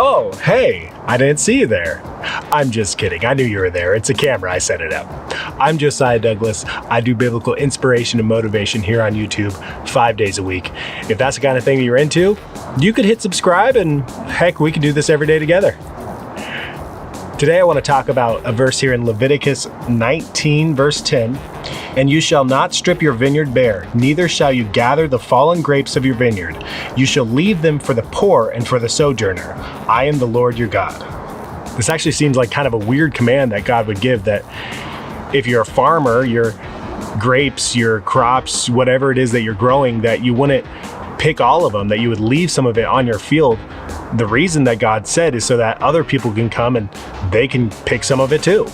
Oh, hey, I didn't see you there. I'm just kidding. I knew you were there. It's a camera. I set it up. I'm Josiah Douglas. I do biblical inspiration and motivation here on YouTube 5 days a week. If that's the kind of thing that you're into, you could hit subscribe and heck, we could do this every day together. Today I want to talk about a verse here in Leviticus 19 verse 10. And you shall not strip your vineyard bare, neither shall you gather the fallen grapes of your vineyard. You shall leave them for the poor and for the sojourner. I am the Lord your God. This actually seems like kind of a weird command that God would give, that if you're a farmer, your grapes, your crops, whatever it is that you're growing, that you wouldn't pick all of them, that you would leave some of it on your field. The reason that God said is so that other people can come and they can pick some of it too.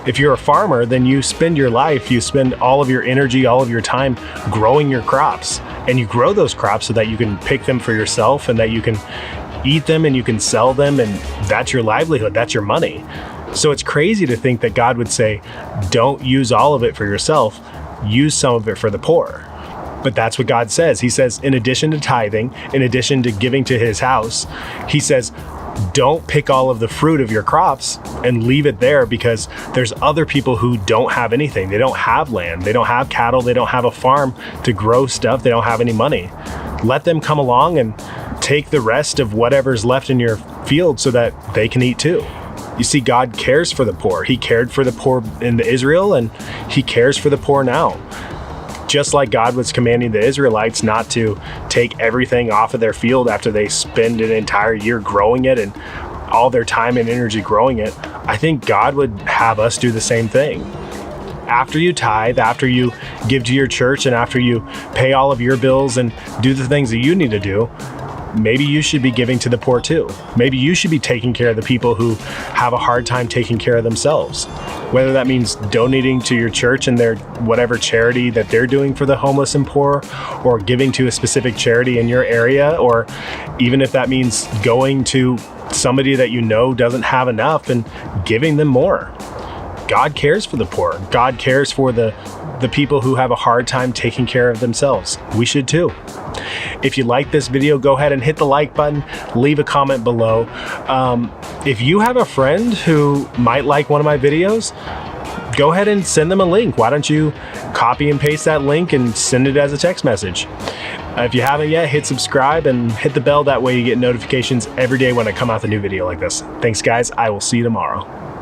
If you're a farmer, then you spend your life, you spend all of your energy, all of your time growing your crops. And you grow those crops so that you can pick them for yourself and that you can eat them and you can sell them, and that's your livelihood, that's your money. So it's crazy to think that God would say, don't use all of it for yourself, use some of it for the poor. But that's what God says. He says, in addition to tithing, in addition to giving to his house, he says, don't pick all of the fruit of your crops and leave it there, because there's other people who don't have anything. They don't have land. They don't have cattle. They don't have a farm to grow stuff. They don't have any money. Let them come along and take the rest of whatever's left in your field so that they can eat too. You see, God cares for the poor. He cared for the poor in Israel, and he cares for the poor now. Just like God was commanding the Israelites not to take everything off of their field after they spend an entire year growing it and all their time and energy growing it, I think God would have us do the same thing. After you tithe, after you give to your church, and after you pay all of your bills and do the things that you need to do, maybe you should be giving to the poor too. Maybe you should be taking care of the people who have a hard time taking care of themselves. Whether that means donating to your church and their whatever charity that they're doing for the homeless and poor, or giving to a specific charity in your area, or even if that means going to somebody that you know doesn't have enough and giving them more. God cares for the poor. God cares for the people who have a hard time taking care of themselves. We should too. If you like this video, go ahead and hit the like button, leave a comment below. If you have a friend who might like one of my videos, go ahead and send them a link. Why don't you copy and paste that link and send it as a text message? If you haven't yet, hit subscribe and hit the bell. That way you get notifications every day when I come out with a new video like this. Thanks guys, I will see you tomorrow.